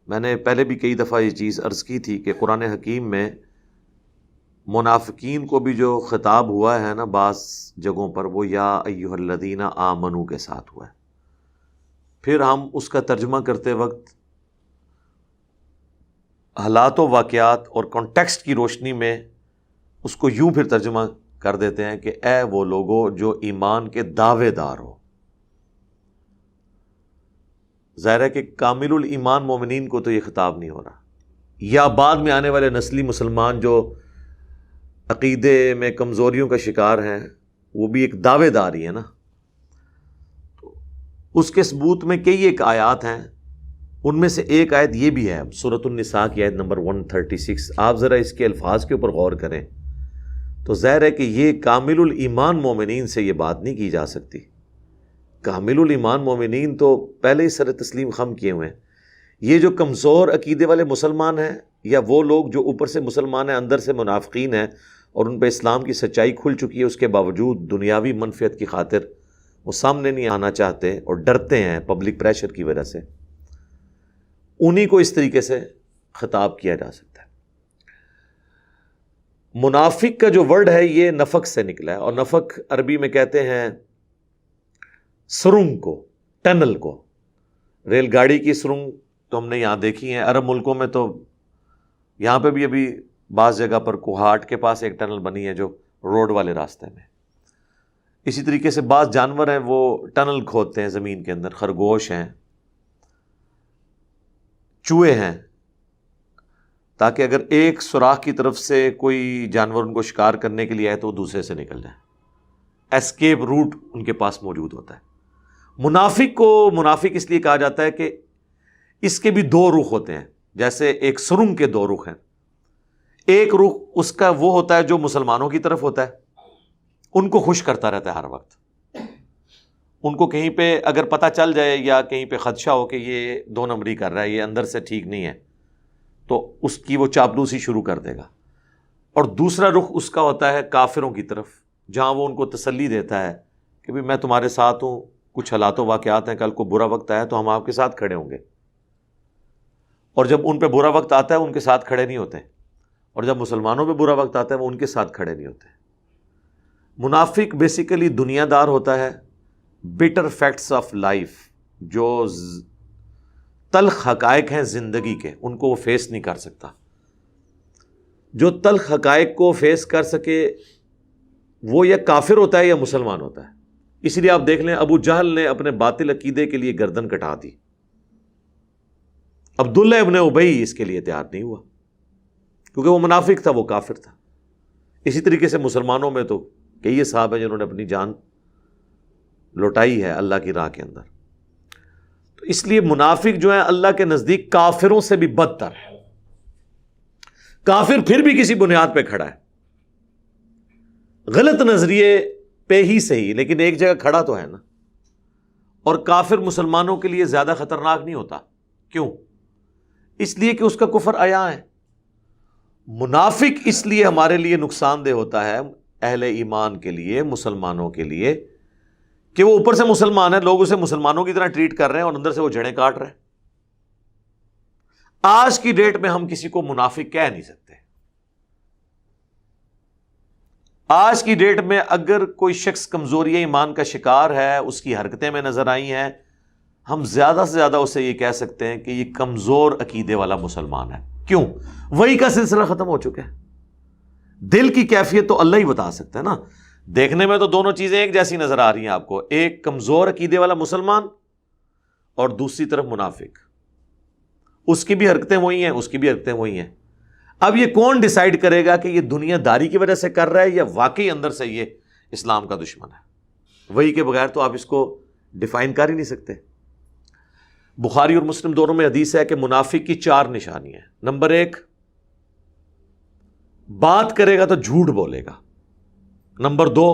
میں نے پہلے بھی کئی دفعہ یہ چیز عرض کی تھی کہ قرآن حکیم میں منافقین کو بھی جو خطاب ہوا ہے نا بعض جگہوں پر، وہ یا ایھا الذین آمنو کے ساتھ ہوا ہے. پھر ہم اس کا ترجمہ کرتے وقت حالات و واقعات اور کانٹیکسٹ کی روشنی میں اس کو یوں پھر ترجمہ کر دیتے ہیں کہ اے وہ لوگو جو ایمان کے دعوے دار ہو. ظاہر ہے کہ کامل الایمان مومنین کو تو یہ خطاب نہیں ہو رہا، یا بعد میں آنے والے نسلی مسلمان جو عقیدے میں کمزوریوں کا شکار ہیں، وہ بھی ایک دعوے دار ہی ہے نا. تو اس کے ثبوت میں کئی ایک آیات ہیں، ان میں سے ایک آیت یہ بھی ہے سورۃ النساء کی آیت نمبر 136. آپ ذرا اس کے الفاظ کے اوپر غور کریں تو ظاہر ہے کہ یہ کامل الایمان مومنین سے یہ بات نہیں کی جا سکتی. کامل الایمان مومنین تو پہلے ہی سر تسلیم خم کیے ہوئے ہیں. یہ جو کمزور عقیدے والے مسلمان ہیں، یا وہ لوگ جو اوپر سے مسلمان ہیں اندر سے منافقین ہیں اور ان پہ اسلام کی سچائی کھل چکی ہے، اس کے باوجود دنیاوی منفعت کی خاطر وہ سامنے نہیں آنا چاہتے اور ڈرتے ہیں پبلک پریشر کی وجہ سے، انہی کو اس طریقے سے خطاب کیا جا سکتا ہے. منافق کا جو ورڈ ہے یہ نفق سے نکلا ہے، اور نفق عربی میں کہتے ہیں سرنگ کو، ٹنل کو. ریل گاڑی کی سرنگ تو ہم نے یہاں دیکھی ہیں، عرب ملکوں میں تو یہاں پہ بھی ابھی بعض جگہ پر کوہاٹ کے پاس ایک ٹنل بنی ہے جو روڈ والے راستے میں. اسی طریقے سے بعض جانور ہیں وہ ٹنل کھودتے ہیں زمین کے اندر، خرگوش ہیں، چوہے ہیں، تاکہ اگر ایک سوراخ کی طرف سے کوئی جانور ان کو شکار کرنے کے لیے آئے تو وہ دوسرے سے نکل جائے. ایسکیپ روٹ ان کے پاس موجود ہوتا ہے. منافق کو منافق اس لیے کہا جاتا ہے کہ اس کے بھی دو رخ ہوتے ہیں، جیسے ایک سرنگ کے دو رخ ہیں. ایک رخ اس کا وہ ہوتا ہے جو مسلمانوں کی طرف ہوتا ہے، ان کو خوش کرتا رہتا ہے ہر وقت. ان کو کہیں پہ اگر پتہ چل جائے یا کہیں پہ خدشہ ہو کہ یہ دو نمبری کر رہا ہے، یہ اندر سے ٹھیک نہیں ہے، تو اس کی وہ چاپلوسی شروع کر دے گا. اور دوسرا رخ اس کا ہوتا ہے کافروں کی طرف، جہاں وہ ان کو تسلی دیتا ہے کہ بھی میں تمہارے ساتھ ہوں، کچھ حالات و واقعات ہیں، کل کو برا وقت آیا تو ہم آپ کے ساتھ کھڑے ہوں گے. اور جب ان پہ برا وقت آتا ہے ان کے ساتھ کھڑے نہیں ہوتے، اور جب مسلمانوں پہ برا وقت آتا ہے وہ ان کے ساتھ کھڑے نہیں ہوتے. منافق بیسیکلی دنیا دار ہوتا ہے، بٹر فیکٹس آف لائف، جو تلخ حقائق ہیں زندگی کے، ان کو وہ فیس نہیں کر سکتا. جو تلخ حقائق کو فیس کر سکے وہ یا کافر ہوتا ہے یا مسلمان ہوتا ہے. اس لیے آپ دیکھ لیں ابو جہل نے اپنے باطل عقیدے کے لیے گردن کٹا دی، عبداللہ ابن ابی اس کے لیے تیار نہیں ہوا کیونکہ وہ منافق تھا، وہ کافر تھا. اسی طریقے سے مسلمانوں میں تو کئی صحابہ ہیں جنہوں نے اپنی جان لوٹائی ہے اللہ کی راہ کے اندر. تو اس لیے منافق جو ہیں اللہ کے نزدیک کافروں سے بھی بدتر ہے. کافر پھر بھی کسی بنیاد پہ کھڑا ہے، غلط نظریے پہ ہی صحیح، لیکن ایک جگہ کھڑا تو ہے نا. اور کافر مسلمانوں کے لیے زیادہ خطرناک نہیں ہوتا. کیوں؟ اس لیے کہ اس کا کفر عیاں ہے. منافق اس لیے ہمارے لیے نقصان دہ ہوتا ہے، اہل ایمان کے لیے، مسلمانوں کے لیے، کہ وہ اوپر سے مسلمان ہے، لوگ اسے مسلمانوں کی طرح ٹریٹ کر رہے ہیں اور اندر سے وہ جڑیں کاٹ رہے ہیں. آج کی ڈیٹ میں ہم کسی کو منافق کہہ نہیں سکتے. آج کی ڈیٹ میں اگر کوئی شخص کمزوری ایمان کا شکار ہے، اس کی حرکتیں میں نظر آئی ہیں، ہم زیادہ سے زیادہ اسے یہ کہہ سکتے ہیں کہ یہ کمزور عقیدے والا مسلمان ہے. کیوں؟ وہی کا سلسلہ ختم ہو چکا ہے. دل کی کیفیت تو اللہ ہی بتا سکتا ہے نا. دیکھنے میں تو دونوں چیزیں ایک جیسی نظر آ رہی ہیں آپ کو، ایک کمزور عقیدے والا مسلمان اور دوسری طرف منافق. اس کی بھی حرکتیں وہی ہیں، اس کی بھی حرکتیں وہی ہیں. اب یہ کون ڈیسائیڈ کرے گا کہ یہ دنیا داری کی وجہ سے کر رہا ہے یا واقعی اندر سے یہ اسلام کا دشمن ہے؟ وہی کے بغیر تو آپ اس کو ڈیفائن کر ہی نہیں سکتے. بخاری اور مسلم دونوں میں حدیث ہے کہ منافق کی 4 نشانیاں ہیں. نمبر 1، بات کرے گا تو جھوٹ بولے گا. نمبر 2،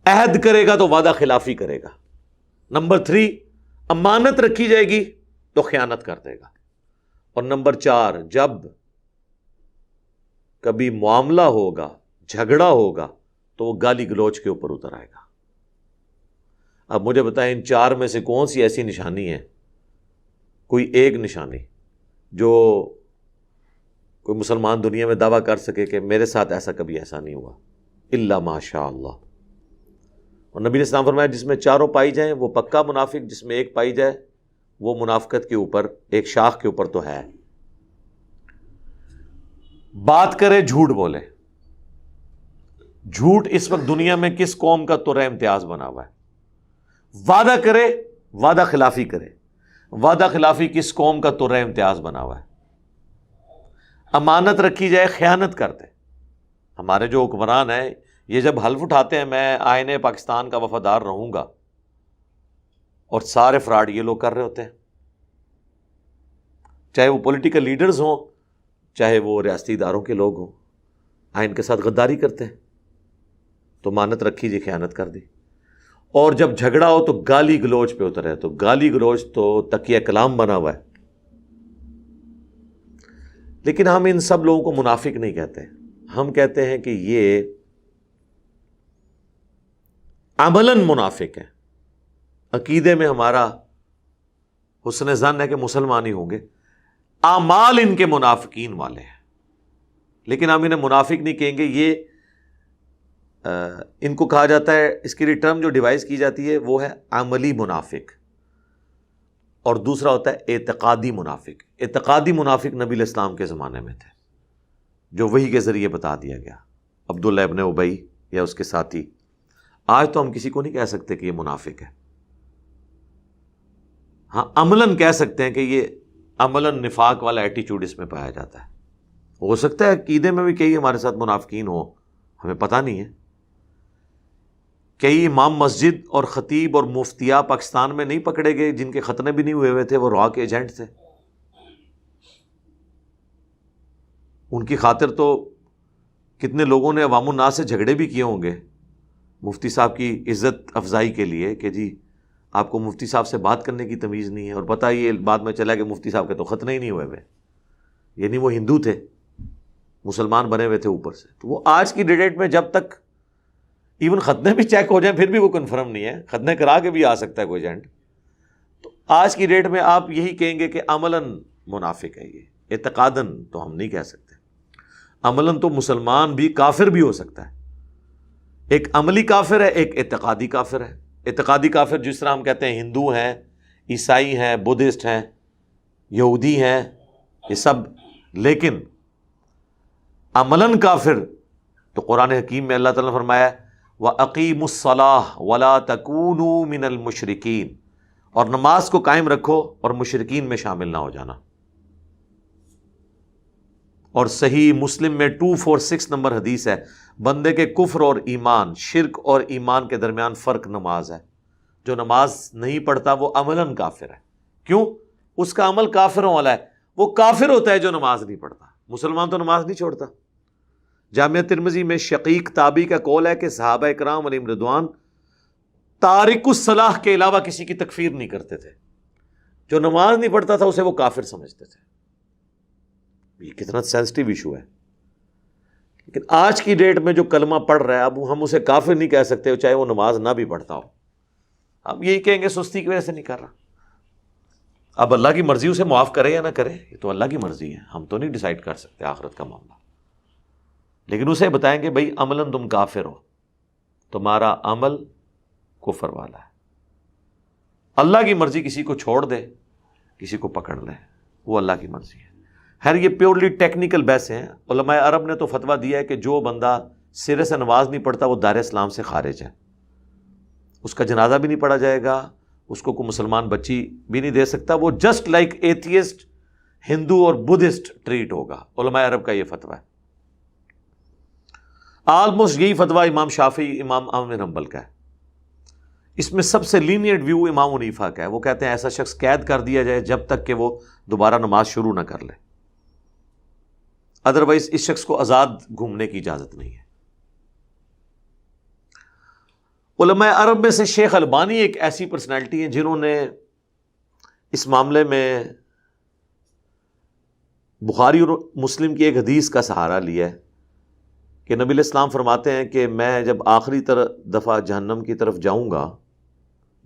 عہد کرے گا تو وعدہ خلافی کرے گا. نمبر 3، امانت رکھی جائے گی تو خیانت کر دے گا. اور نمبر 4، جب کبھی معاملہ ہوگا، جھگڑا ہوگا تو وہ گالی گلوچ کے اوپر اتر آئے گا. اب مجھے بتائیں ان 4 میں سے کون سی ایسی نشانی ہے کوئی ایک نشانی جو کوئی مسلمان دنیا میں دعویٰ کر سکے کہ میرے ساتھ ایسا نہیں ہوا، الا ماشاء اللہ. اور نبی علیہ السلام فرمایا جس میں چاروں پائی جائیں وہ پکا منافق، جس میں ایک پائی جائے وہ منافقت کے اوپر ایک شاخ کے اوپر تو ہے. بات کرے جھوٹ بولے. جھوٹ اس وقت دنیا میں کس قوم کا ترہ امتیاز بنا ہوا ہے؟ وعدہ کرے، وعدہ خلافی کرے. وعدہ خلافی کس قوم کا ترہ امتیاز بنا ہوا ہے؟ امانت رکھی جائے خیانت کرتے. ہمارے جو حکمران ہیں یہ جب حلف اٹھاتے ہیں میں آئین پاکستان کا وفادار رہوں گا، اور سارے فراڈ یہ لوگ کر رہے ہوتے ہیں، چاہے وہ پولیٹیکل لیڈرز ہوں چاہے وہ ریاستی اداروں کے لوگ ہوں، آئین کے ساتھ غداری کرتے ہیں. تو امانت رکھی جی خیانت کر دی. اور جب جھگڑا ہو تو گالی گلوچ پہ اترے. تو گالی گلوچ تو تکیہ کلام بنا ہوا ہے. لیکن ہم ان سب لوگوں کو منافق نہیں کہتے، ہم کہتے ہیں کہ یہ عملاً منافق ہیں. عقیدے میں ہمارا حسن ظن ہے کہ مسلمان ہی ہوں گے، اعمال ان کے منافقین والے ہیں. لیکن ہم انہیں منافق نہیں کہیں گے. یہ ان کو کہا جاتا ہے، اس کی ٹرم جو ڈیوائز کی جاتی ہے وہ ہے عملی منافق، اور دوسرا ہوتا ہے اعتقادی منافق. اعتقادی منافق نبی علیہ السلام کے زمانے میں تھے، جو وحی کے ذریعے بتا دیا گیا، عبداللہ ابن ابی یا اس کے ساتھی. آج تو ہم کسی کو نہیں کہہ سکتے کہ یہ منافق ہے. ہاں عملاً کہہ سکتے ہیں کہ یہ عملاً نفاق والا ایٹیچیوڈ اس میں پایا جاتا ہے. ہو سکتا ہے عقیدے میں بھی کئی ہمارے ساتھ منافقین ہوں، ہمیں پتہ نہیں ہے. کئی امام مسجد اور خطیب اور مفتیاء پاکستان میں نہیں پکڑے گئے جن کے ختنے بھی نہیں ہوئے تھے، وہ را کے ایجنٹ تھے. ان کی خاطر تو کتنے لوگوں نے عوام الناس سے جھگڑے بھی کیے ہوں گے مفتی صاحب کی عزت افزائی کے لیے کہ جی آپ کو مفتی صاحب سے بات کرنے کی تمیز نہیں ہے. اور پتہ یہ بعد میں چلا کہ مفتی صاحب کے تو ختنے ہی نہیں ہوئے. یعنی وہ ہندو تھے، مسلمان بنے ہوئے تھے اوپر سے. تو وہ آج کی ڈیٹ میں جب تک ایون ختنے بھی چیک ہو جائیں پھر بھی وہ کنفرم نہیں ہے، ختنے کرا کے بھی آ سکتا ہے کوئی ایجنٹ. تو آج کی ڈیٹ میں آپ یہی کہیں گے کہ عملاً منافق ہے. یہ اعتقاداً تو ہم نہیں کہہ سکتے. عملاً تو مسلمان بھی کافر بھی ہو سکتا ہے. ایک عملی کافر ہے، ایک اعتقادی کافر ہے. اعتقادی کافر جس طرح ہم کہتے ہیں ہندو ہیں، عیسائی ہیں، بدھسٹ ہیں، یہودی ہیں، یہ سب. لیکن عملاً کافر تو قرآن حکیم میں اللہ تعالیٰ نے فرمایا وَأَقِيمُوا الصَّلَاةَ وَلَا تَكُونُوا مِنَ الْمُشْرِكِينَ، اور نماز کو قائم رکھو اور مشرکین میں شامل نہ ہو جانا. اور صحیح مسلم میں 246 نمبر حدیث ہے، بندے کے کفر اور ایمان، شرک اور ایمان کے درمیان فرق نماز ہے. جو نماز نہیں پڑھتا وہ عملاً کافر ہے. کیوں؟ اس کا عمل کافروں والا ہے. وہ کافر ہوتا ہے جو نماز نہیں پڑھتا. مسلمان تو نماز نہیں چھوڑتا. جامعہ ترمذی میں شقیق تابعی کا قول ہے کہ صحابہ اکرام علیہم رضوان تارک الصلاح کے علاوہ کسی کی تکفیر نہیں کرتے تھے. جو نماز نہیں پڑھتا تھا اسے وہ کافر سمجھتے تھے. یہ کتنا سینسٹیو ایشو ہے. لیکن آج کی ڈیٹ میں جو کلمہ پڑھ رہا ہے اب ہم اسے کافر نہیں کہہ سکتے چاہے وہ نماز نہ بھی پڑھتا ہو. ہم یہی کہیں گے سستی کی وجہ سے نہیں کر رہا. اب اللہ کی مرضی اسے معاف کرے یا نہ کرے یہ تو اللہ کی مرضی ہے، ہم تو نہیں ڈیسائیڈ کر سکتے آخرت کا معاملہ. لیکن اسے بتائیں گے بھائی عملاً تم کافر ہو، تمہارا عمل کفر والا ہے. اللہ کی مرضی کسی کو چھوڑ دے کسی کو پکڑ لے، وہ اللہ کی مرضی ہے. خیر یہ پیورلی ٹیکنیکل بحث ہیں. علماء عرب نے تو فتویٰ دیا ہے کہ جو بندہ سرے سے نماز نہیں پڑھتا وہ دار اسلام سے خارج ہے. اس کا جنازہ بھی نہیں پڑھا جائے گا، اس کو کوئی مسلمان بچی بھی نہیں دے سکتا. وہ جسٹ لائک ایتھیسٹ ہندو اور بدھسٹ ٹریٹ ہوگا. علماء عرب کا یہ فتویٰ ہے. آلموسٹ یہی فتویٰ امام شافعی، امام احمد بن حنبل کا ہے. اس میں سب سے لینیئنٹ ویو امام حنیفہ کا ہے. وہ کہتے ہیں ایسا شخص قید کر دیا جائے جب تک کہ وہ دوبارہ نماز شروع نہ کر لے، ادروائز اس شخص کو آزاد گھومنے کی اجازت نہیں ہے. علماء عرب میں سے شیخ البانی ایک ایسی پرسنالٹی ہیں جنہوں نے اس معاملے میں بخاری اور مسلم کی ایک حدیث کا سہارا لیا ہے کہ نبی علیہ السلام فرماتے ہیں کہ میں جب آخری دفعہ جہنم کی طرف جاؤں گا،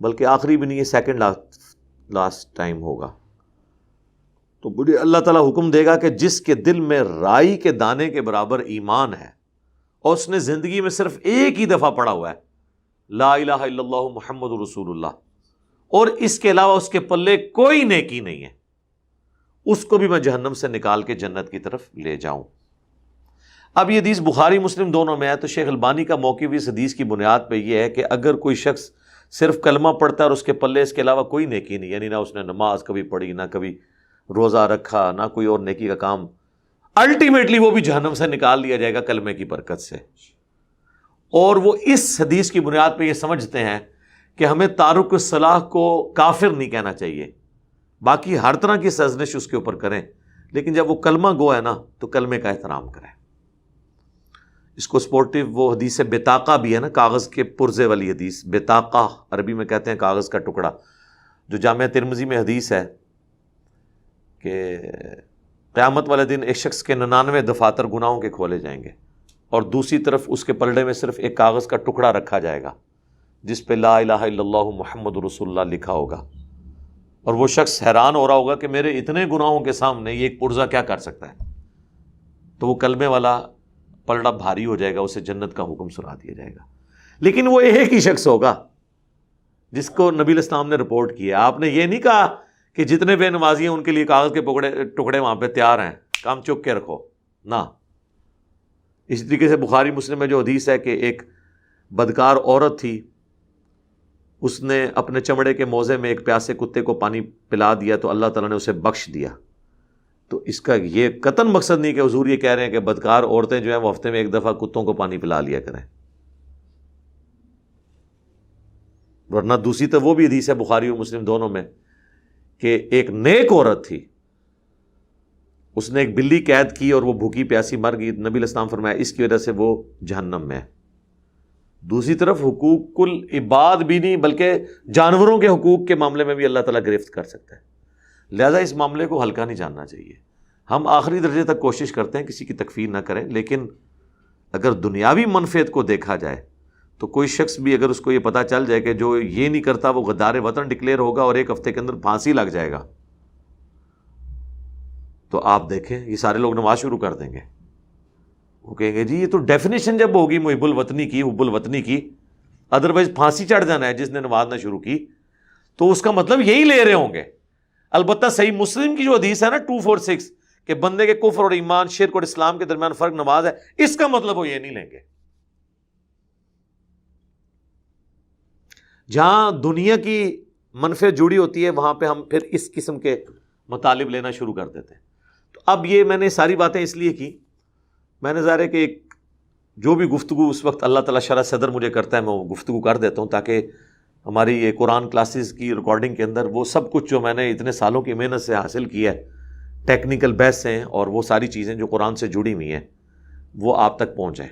بلکہ آخری بھی نہیں، یہ سیکنڈ لاسٹ ٹائم ہوگا، تو بڑی اللہ تعالیٰ حکم دے گا کہ جس کے دل میں رائی کے دانے کے برابر ایمان ہے اور اس نے زندگی میں صرف ایک ہی دفعہ پڑھا ہوا ہے لا الہ الا اللہ محمد رسول اللہ، اور اس کے علاوہ اس کے پلے کوئی نیکی نہیں ہے، اس کو بھی میں جہنم سے نکال کے جنت کی طرف لے جاؤں۔ اب یہ حدیث بخاری مسلم دونوں میں ہے، تو شیخ البانی کا موقف اس حدیث کی بنیاد پہ یہ ہے کہ اگر کوئی شخص صرف کلمہ پڑھتا ہے اور اس کے پلے اس کے علاوہ کوئی نیکی نہیں، یعنی نہ اس نے نماز کبھی پڑھی، نہ کبھی روزہ رکھا، نہ کوئی اور نیکی کا کام، الٹیمیٹلی وہ بھی جہنم سے نکال دیا جائے گا کلمے کی برکت سے۔ اور وہ اس حدیث کی بنیاد پہ یہ سمجھتے ہیں کہ ہمیں تارک الصلاح کو کافر نہیں کہنا چاہیے، باقی ہر طرح کی سرزنش اس کے اوپر کریں، لیکن جب وہ کلمہ گو ہے نا تو کلمے کا احترام کریں۔ اس کو سپورٹیو وہ حدیث بطاقہ بھی ہے نا، کاغذ کے پرزے والی حدیث، بطاقہ عربی میں کہتے ہیں کاغذ کا ٹکڑا، جو جامعہ ترمذی میں حدیث ہے کہ قیامت والے دن ایک شخص کے 99 دفاتر گناہوں کے کھولے جائیں گے اور دوسری طرف اس کے پلڑے میں صرف ایک کاغذ کا ٹکڑا رکھا جائے گا جس پہ لا الہ الا اللہ محمد رسول اللہ لکھا ہوگا، اور وہ شخص حیران ہو رہا ہوگا کہ میرے اتنے گناہوں کے سامنے یہ ایک پرزہ کیا کر سکتا ہے، تو وہ کلمے والا پلڑا بھاری ہو جائے گا، اسے جنت کا حکم سنا دیا جائے گا۔ لیکن وہ ایک ہی شخص ہوگا جس کو نبی علیہ السلام نے رپورٹ کیا۔ آپ نے یہ نہیں کہا کہ جتنے بے نمازی ہیں ان کے لیے کاغذ کے ٹکڑے وہاں پہ تیار ہیں، کام چک کے رکھو، نہ۔ اس طریقے سے بخاری مسلم میں جو حدیث ہے کہ ایک بدکار عورت تھی، اس نے اپنے چمڑے کے موزے میں ایک پیاسے کتے کو پانی پلا دیا تو اللہ تعالیٰ نے اسے بخش دیا۔ تو اس کا یہ قطعاً مقصد نہیں کہ حضور یہ کہہ رہے ہیں کہ بدکار عورتیں جو ہیں وہ ہفتے میں ایک دفعہ کتوں کو پانی پلا لیا کریں، ورنہ دوسری تو وہ بھی حدیث ہے بخاری و مسلم دونوں میں کہ ایک نیک عورت تھی، اس نے ایک بلی قید کی اور وہ بھوکی پیاسی مر گئی، نبی علیہ السلام فرمایا اس کی وجہ سے وہ جہنم میں ہے۔ دوسری طرف حقوق العباد بھی نہیں بلکہ جانوروں کے حقوق کے معاملے میں بھی اللہ تعالیٰ گرفت کر سکتا ہے، لہذا اس معاملے کو ہلکا نہیں جاننا چاہیے۔ ہم آخری درجے تک کوشش کرتے ہیں کسی کی تکفیر نہ کریں، لیکن اگر دنیاوی منفعت کو دیکھا جائے تو کوئی شخص بھی اگر اس کو یہ پتہ چل جائے کہ جو یہ نہیں کرتا وہ غدار وطن ڈکلیئر ہوگا اور ایک ہفتے کے اندر پھانسی لگ جائے گا، تو آپ دیکھیں یہ سارے لوگ نماز شروع کر دیں گے، وہ کہیں گے جی یہ تو ڈیفینیشن جب ہوگی محب الوطنی کی، حب الوطنی کی، ادروائز پھانسی چڑھ جانا ہے جس نے نماز نہ شروع کی، تو اس کا مطلب یہی لے رہے ہوں گے۔ البتہ صحیح مسلم کی جو حدیث ہے نا 246 کہ بندے کے کفر اور ایمان، شرک اور اسلام کے درمیان فرق نماز ہے، اس کا مطلب وہ یہ نہیں لیں گے۔ جہاں دنیا کی منفعت جڑی ہوتی ہے وہاں پہ ہم پھر اس قسم کے مطالب لینا شروع کر دیتے ہیں۔ تو اب یہ میں نے ساری باتیں اس لیے کی، میں نے ظاہر ہے کہ ایک جو بھی گفتگو اس وقت اللہ تعالیٰ شرح صدر مجھے کرتا ہے میں وہ گفتگو کر دیتا ہوں، تاکہ ہماری یہ قرآن کلاسز کی ریکارڈنگ کے اندر وہ سب کچھ جو میں نے اتنے سالوں کی محنت سے حاصل کیا ہے، ٹیکنیکل بحث ہیں اور وہ ساری چیزیں جو قرآن سے جڑی ہوئی ہیں، وہ آپ تک پہنچ جائیں۔